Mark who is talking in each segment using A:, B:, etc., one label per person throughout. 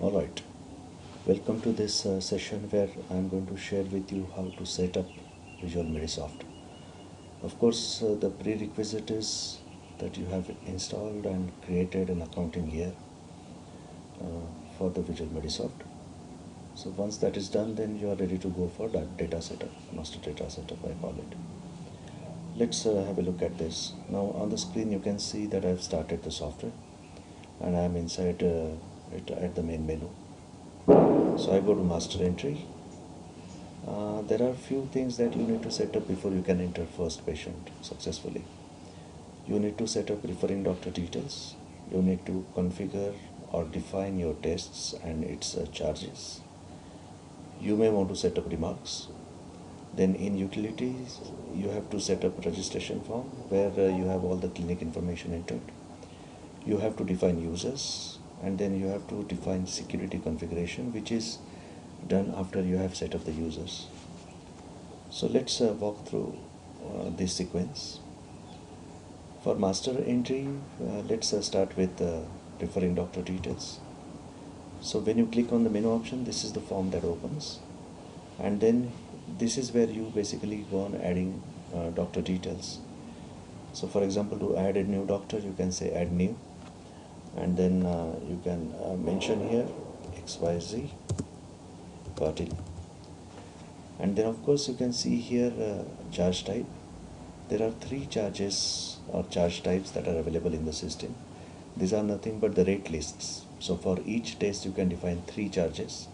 A: Alright, welcome to this session where I'm going to share with you how to set up Visual Medisoft. Of course, the prerequisite is that you have installed and created an account in here for the Visual Medisoft. So once that is done, then you are ready to go for that data setup, master data setup I call it. Let's have a look at this. Now on the screen you can see that I've started the software and I'm inside it at the main menu. So I go to master entry. There are few things that you need to set up before you can enter first patient successfully. You need to set up referring doctor details. You need to configure or define your tests and its charges. You may want to set up remarks. Then in utilities, you have to set up registration form where you have all the clinic information entered. You have to define users, and then you have to define security configuration, which is done after you have set up the users. So let's walk through this sequence. For master entry, let's start with referring doctor details. So when you click on the menu option, this is the form that opens, and then this is where you basically go on adding doctor details. So for example, to add a new doctor, you can say add new, and then you can mention here XYZ Patil, and then of course you can see here charge type. There are three charges or charge types that are available in the system. These are nothing but the rate lists. So for each test you can define three charges,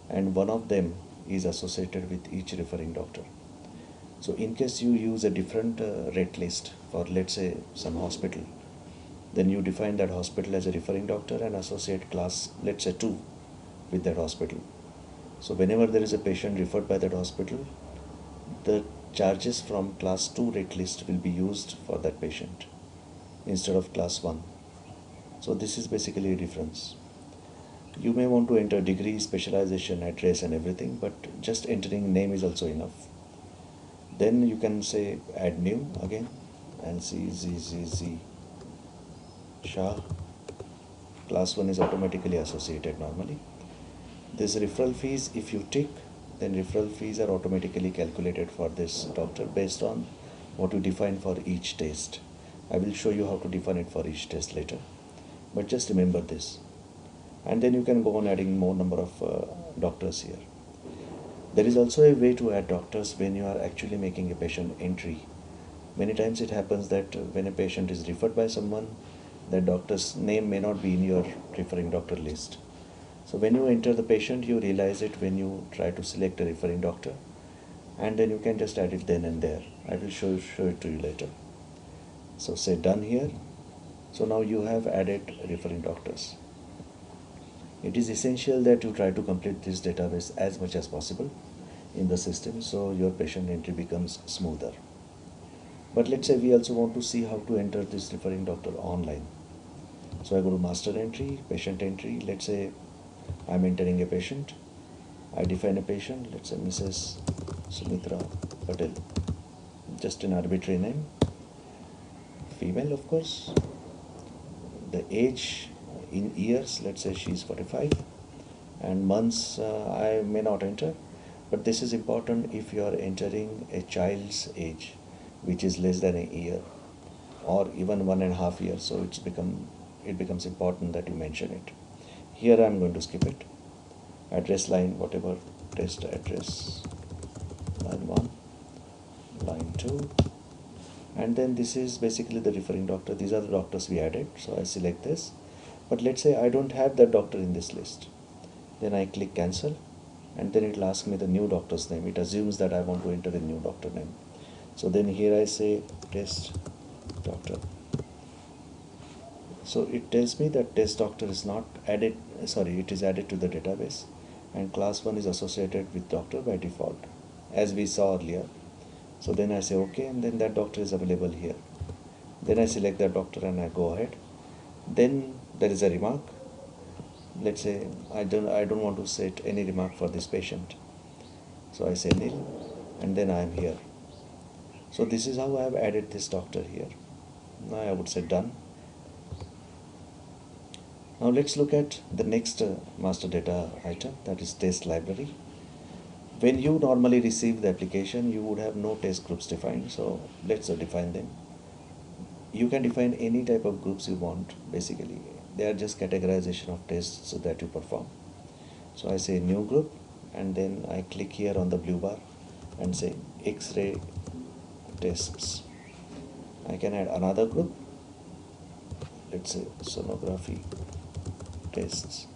A: and one of them is associated with each referring doctor. So in case you use a different rate list for, let's say, some hospital, then you define that hospital as a referring doctor and associate class, let's say 2, with that hospital. So whenever there is a patient referred by that hospital, the charges from class 2 rate list will be used for that patient instead of class 1. So this is basically a difference. You may want to enter degree, specialization, address and everything, but just entering name is also enough. Then you can say add new again and see ZZZ Shah. Class 1 is automatically associated normally. This referral fees, if you tick, then referral fees are automatically calculated for this doctor based on what you define for each test. I will show you how to define it for each test later, but just remember this. And then you can go on adding more number of doctors here. There is also a way to add doctors when you are actually making a patient entry. Many times it happens that when a patient is referred by someone, the doctor's name may not be in your referring doctor list. So when you enter the patient, you realize it when you try to select a referring doctor, and then you can just add it then and there. I will show it to you later. So say done here. So now you have added referring doctors. It is essential that you try to complete this database as much as possible in the system so your patient entry becomes smoother. But let's say we also want to see how to enter this referring doctor online. So I go to master entry, patient entry. Let's say I'm entering a patient. I define a patient, let's say Mrs. Sumitra Patel, just an arbitrary name, female of course. The age in years, let's say she's 45, and months I may not enter, but this is important if you are entering a child's age which is less than a year or even 1.5 years, so it becomes important that you mention it. Here I'm going to skip it. Address line, whatever, test address, line 1, line 2, and then this is basically the referring doctor. These are the doctors we added, so I select this. But let's say I don't have that doctor in this list. Then I click cancel, and then it will ask me the new doctor's name. It assumes that I want to enter a new doctor name. So then here I say test doctor. So it tells me that test doctor is not added, it is added to the database, and class 1 is associated with doctor by default, as we saw earlier. So then I say okay, and then that doctor is available here. Then I select that doctor and I go ahead. Then there is a remark. Let's say I don't want to set any remark for this patient. So I say nil, and then I am here. So this is how I have added this doctor here. Now I would say done. Now let's look at the next master data item, that is test library. When you normally receive the application, you would have no test groups defined. So let's define them. You can define any type of groups you want. Basically, they are just categorization of tests that you perform. So I say new group, and then I click here on the blue bar and say X-ray tests. I can add another group, let's say sonography tests,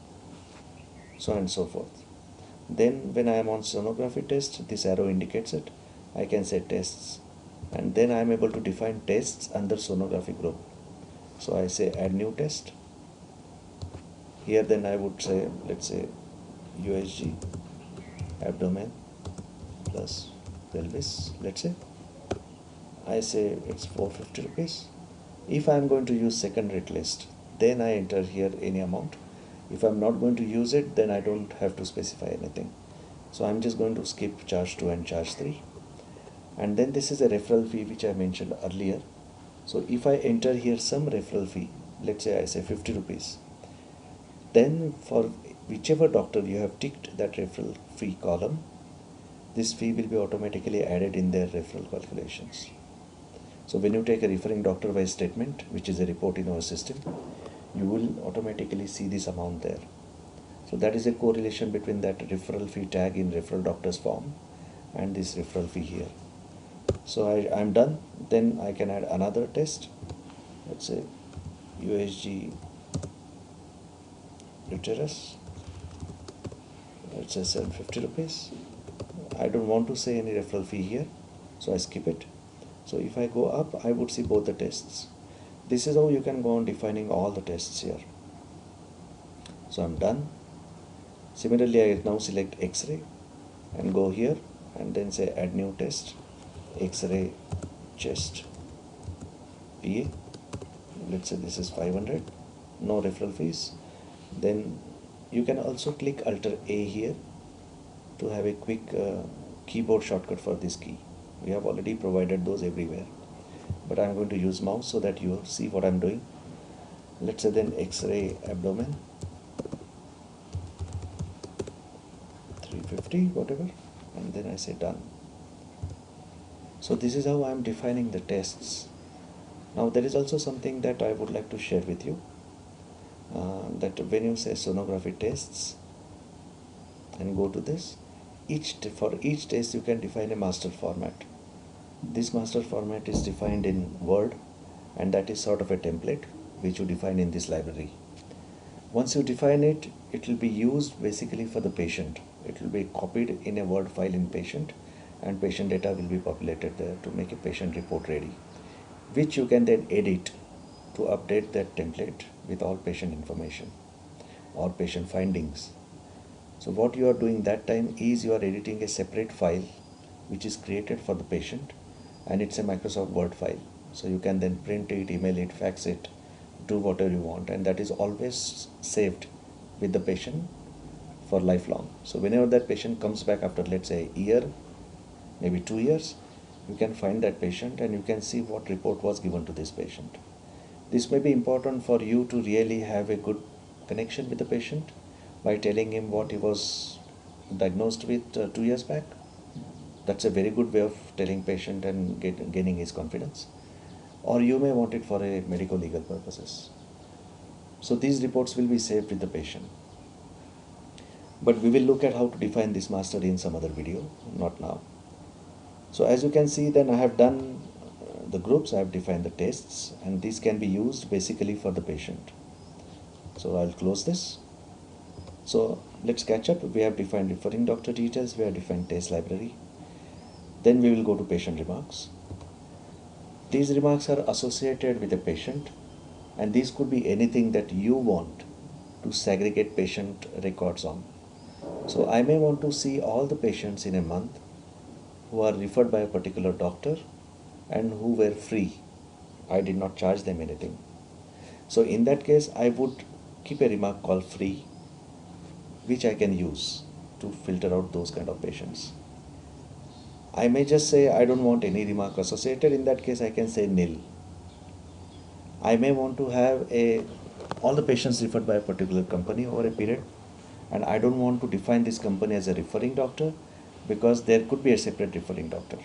A: so on and so forth. Then when I am on sonography test, this arrow indicates it. I can say tests, and then I am able to define tests under sonography group. So I say add new test. Here then I would say, let's say USG abdomen plus pelvis, let's say. I say it's 450 rupees. If I am going to use second rate list, then I enter here any amount. If I'm not going to use it, then I don't have to specify anything. So I'm just going to skip charge 2 and charge 3. And then this is a referral fee which I mentioned earlier. So if I enter here some referral fee, let's say I say 50 rupees, then for whichever doctor you have ticked that referral fee column, this fee will be automatically added in their referral calculations. So when you take a referring doctor wise statement, which is a report in our system, you will automatically see this amount there. So that is a correlation between that referral fee tag in referral doctor's form and this referral fee here. So I'm done. Then I can add another test. Let's say USG uterus. Let's say 750 rupees. I don't want to say any referral fee here, so I skip it. So if I go up, I would see both the tests. This is how you can go on defining all the tests here. So I'm done. Similarly, I now select X-ray and go here and then say add new test, X-ray chest PA. Let's say this is 500, no referral fees. Then you can also click Alt A here to have a quick keyboard shortcut for this key. We have already provided those everywhere, but I'm going to use mouse so that you see what I'm doing. Let's say then X-ray abdomen 350 whatever, and then I say done. So this is how I'm defining the tests. Now there is also something that I would like to share with you, that when you say sonography tests and go to this, for each test you can define a master format. This master format is defined in Word, and that is sort of a template which you define in this library. Once you define it, it will be used basically for the patient. It will be copied in a Word file in patient, and patient data will be populated there to make a patient report ready, which you can then edit to update that template with all patient information or patient findings. So what you are doing that time is you are editing a separate file which is created for the patient, and it's a Microsoft Word file. So you can then print it, email it, fax it, do whatever you want, and that is always saved with the patient for lifelong. So whenever that patient comes back after, let's say, a year, maybe 2 years, you can find that patient and you can see what report was given to this patient. This may be important for you to really have a good connection with the patient by telling him what he was diagnosed with 2 years back. That's a very good way of telling patient and gaining his confidence. Or you may want it for a medical legal purposes. So these reports will be saved with the patient. But we will look at how to define this master in some other video, not now. So as you can see, then I have done the groups, I have defined the tests, and these can be used basically for the patient. So I'll close this. So let's catch up. We have defined referring doctor details, we have defined test library. Then we will go to patient remarks. These remarks are associated with a patient, and these could be anything that you want to segregate patient records on. So I may want to see all the patients in a month who are referred by a particular doctor and who were free. I did not charge them anything. So in that case, I would keep a remark called free, which I can use to filter out those kind of patients. I may just say I don't want any remark associated. In that case, I can say nil. I may want to have all the patients referred by a particular company over a period, and I don't want to define this company as a referring doctor because there could be a separate referring doctor.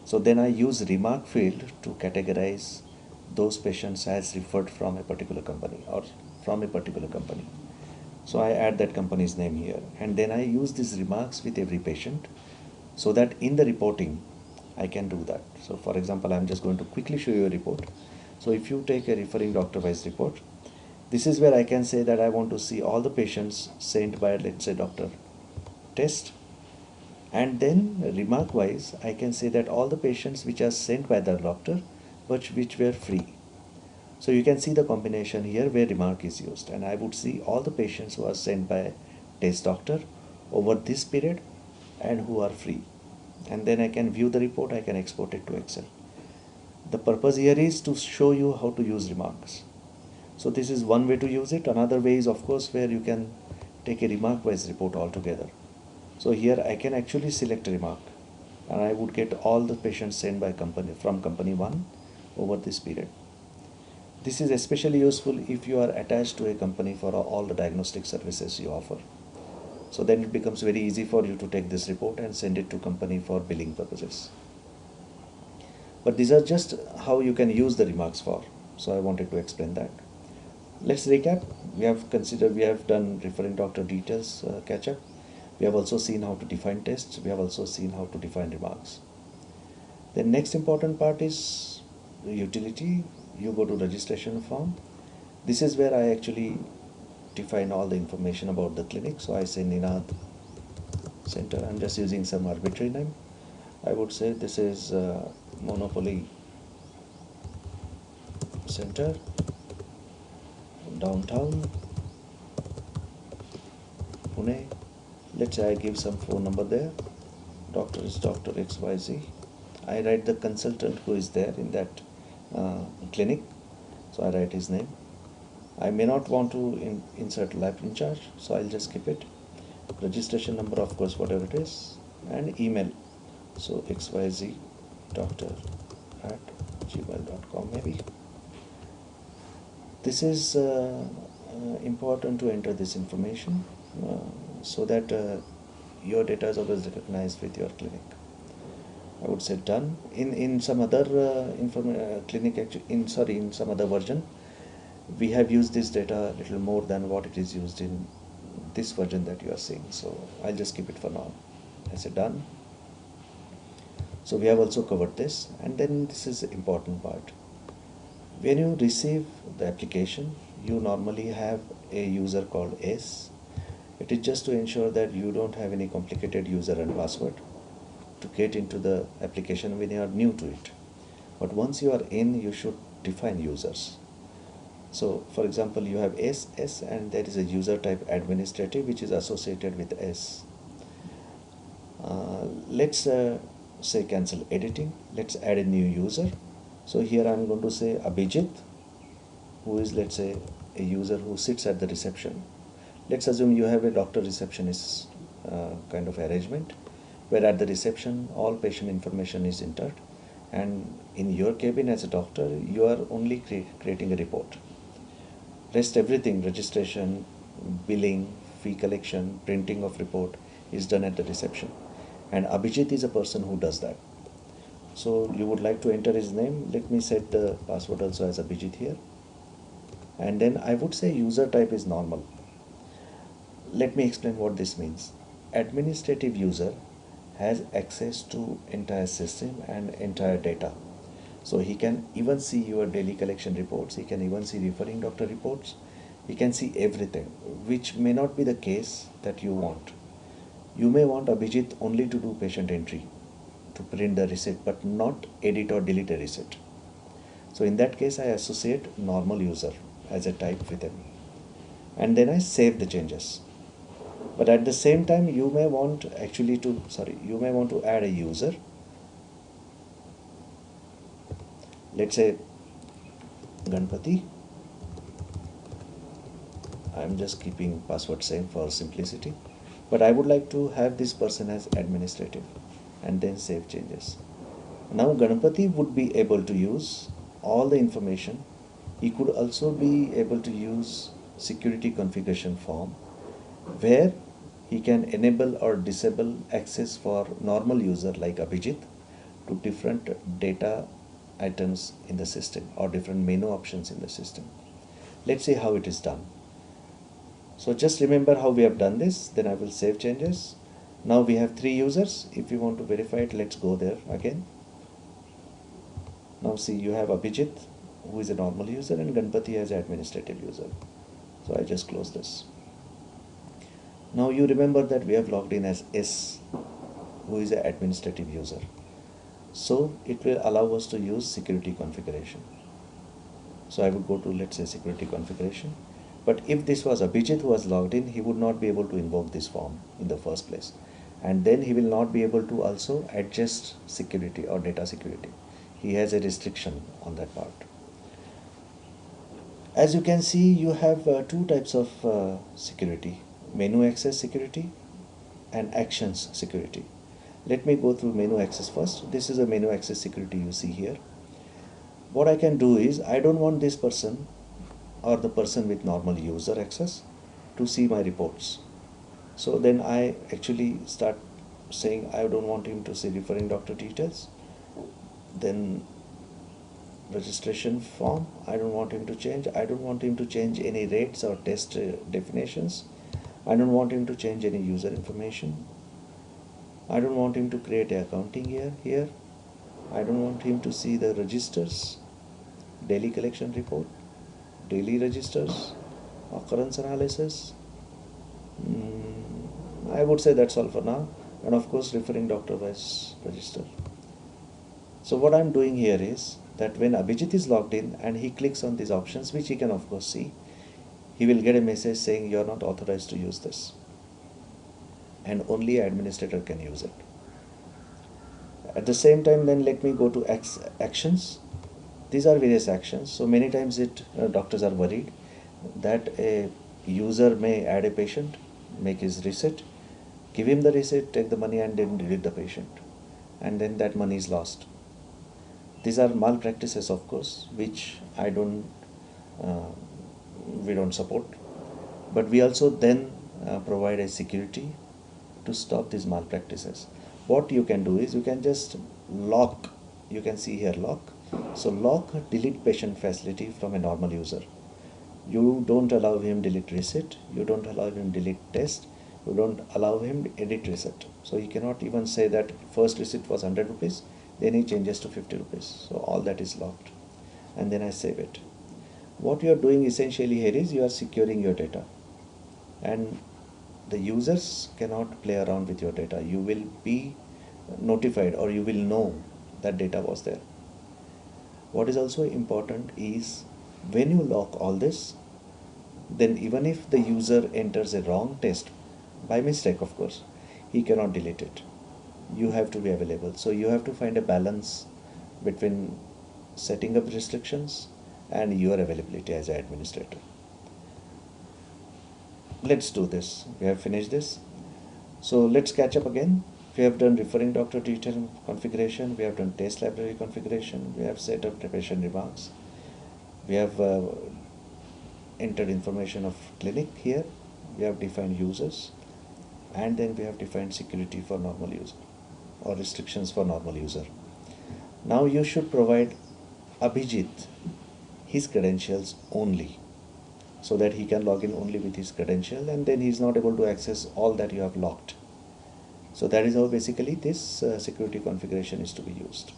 A: So then I use remark field to categorize those patients as referred from a particular company or from a particular company. So I add that company's name here, and then I use these remarks with every patient so that in the reporting I can do that. So for example, I'm just going to quickly show you a report. So if you take a referring doctor wise report, this is where I can say that I want to see all the patients sent by, let's say, Dr. Test, and then remark wise I can say that all the patients which are sent by the doctor but which were free. So you can see the combination here where remark is used, and I would see all the patients who are sent by test doctor over this period and who are free, and then I can view the report, I can export it to Excel. The purpose here is to show you how to use remarks. So this is one way to use it. Another way is of course where you can take a remark wise report altogether. So here I can actually select a remark, and I would get all the patients sent by company from company 1 over this period. This is especially useful if you are attached to a company for all the diagnostic services you offer. So then it becomes very easy for you to take this report and send it to company for billing purposes. But these are just how you can use the remarks for. So I wanted to explain that. Let's recap. We have done referring doctor details catch up. We have also seen how to define tests. We have also seen how to define remarks. The next important part is utility. You go to registration form. This is where I actually define all the information about the clinic. So I say Ninad Center. I'm just using some arbitrary name. I would say this is Monopoly Center, downtown Pune. Let's say I give some phone number there. Doctor is Dr. XYZ. I write the consultant who is there in that clinic. So I write his name. I may not want to insert lab in charge, so I'll just keep it. Registration number, of course, whatever it is, and email. So xyz doctor at gmail.com maybe. This is important to enter this information so that your data is always recognized with your clinic. I would say done. In some other in some other version, we have used this data a little more than what it is used in this version that you are seeing. So I'll just keep it for now. I say done. So we have also covered this, and then this is the important part. When you receive the application, you normally have a user called S. It is just to ensure that you don't have any complicated user and password to get into the application when you are new to it. But once you are in, you should define users. So for example, you have S, and there is a user type administrative which is associated with S. Let's say cancel editing. Let's add a new user. So here I'm going to say Abhijit, who is, let's say, a user who sits at the reception. Let's assume you have a doctor receptionist kind of arrangement where at the reception all patient information is entered, and in your cabin as a doctor you are only creating a report. Rest everything, registration, billing, fee collection, printing of report is done at the reception, and Abhijit is a person who does that. So you would like to enter his name. Let me set the password also as Abhijit here, and then I would say user type is normal. Let me explain what this means. Administrative user has access to entire system and entire data. So he can even see your daily collection reports, he can even see referring doctor reports, he can see everything, which may not be the case that you want. You may want Abhijit only to do patient entry, to print the receipt, but not edit or delete a receipt. So in that case, I associate normal user as a type with him, and then I save the changes. But at the same time, you may want to add a user. Let's say Ganpati. I'm just keeping password same for simplicity, but I would like to have this person as administrative, and then save changes. Now Ganpati would be able to use all the information He could also be able to use security configuration form where he can enable or disable access for normal user like Abhijit to different data items in the system or different menu options in the system. Let's see how it is done. So just remember how we have done this, then I will save changes. Now we have 3 users. If you want to verify it, let's go there again. Now see, you have Abhijit, who is a normal user, and Ganpati as an administrative user. So I just close this. Now you remember that we have logged in as S, who is an administrative user. So it will allow us to use security configuration. So I would go to, let's say, security configuration. But if this was Abhijit who was logged in, he would not be able to invoke this form in the first place. And then he will not be able to also adjust security or data security. He has a restriction on that part. As you can see, you have 2 types of security: menu access security and actions security. Let me go through menu access first. This is a menu access security you see here. What I can do is, I don't want this person or the person with normal user access to see my reports. So then I actually start saying I don't want him to see referring doctor details. Then registration form, I don't want him to change. I don't want him to change any rates or test definitions. I don't want him to change any user information. I don't want him to create an accounting here. I don't want him to see the registers, daily collection report, daily registers, occurrence analysis. I would say that's all for now. And of course, referring doctor wise register. So what I'm doing here is that when Abhijit is logged in and he clicks on these options, which he can of course see, he will get a message saying you are not authorized to use this. And only an administrator can use it. At the same time, then let me go to actions. These are various actions. So many times doctors are worried that a user may add a patient, make his receipt, give him the receipt, take the money and then delete the patient. And then that money is lost. These are malpractices, of course, which we don't support. But we also then provide a security to stop these malpractices. What you can do is you can just lock, you can see here lock. So lock delete patient facility from a normal user. You don't allow him delete receipt, you don't allow him delete test, you don't allow him edit receipt. So he cannot even say that first receipt was 100 rupees, then he changes to 50 rupees. So all that is locked. And then I save it. What you are doing essentially here is you are securing your data. And the users cannot play around with your data. You will be notified or you will know that data was there. What is also important is when you lock all this, then even if the user enters a wrong test, by mistake of course, he cannot delete it. You have to be available. So you have to find a balance between setting up restrictions and your availability as an administrator. Let's do this. We have finished this. So let's catch up again. We have done referring doctor detail configuration. We have done test library configuration. We have set up the patient remarks. We have entered information of clinic here. We have defined users. And then we have defined security for normal user or restrictions for normal user. Now you should provide Abhijit his credentials only, so that he can log in only with his credential, and then he is not able to access all that you have locked. So that is how basically this security configuration is to be used.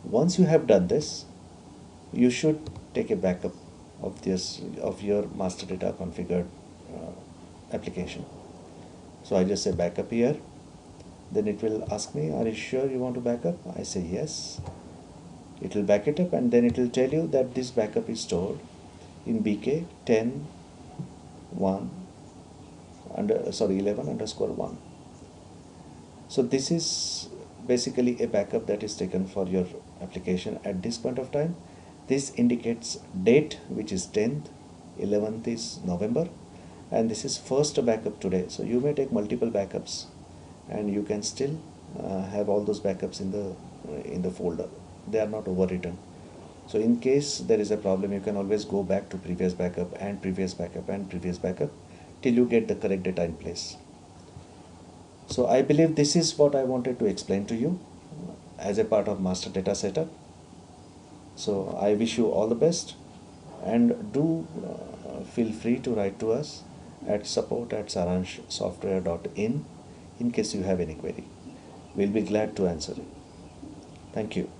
A: Once you have done this, you should take a backup of your master data configured application. So I just say backup here. Then it will ask me, are you sure you want to backup? I say yes. It will back it up, and then it will tell you that this backup is stored in BK 11_1. So this is basically a backup that is taken for your application at this point of time. This indicates date, which is 10th, 11th is November, and this is first backup today. So you may take multiple backups, and you can still have all those backups in the folder. They are not overwritten. So in case there is a problem, you can always go back to previous backup and previous backup and previous backup till you get the correct data in place. So I believe this is what I wanted to explain to you as a part of master data setup. So I wish you all the best, and do feel free to write to us at support@saranshsoftware.in in case you have any query. We'll be glad to answer it. Thank you.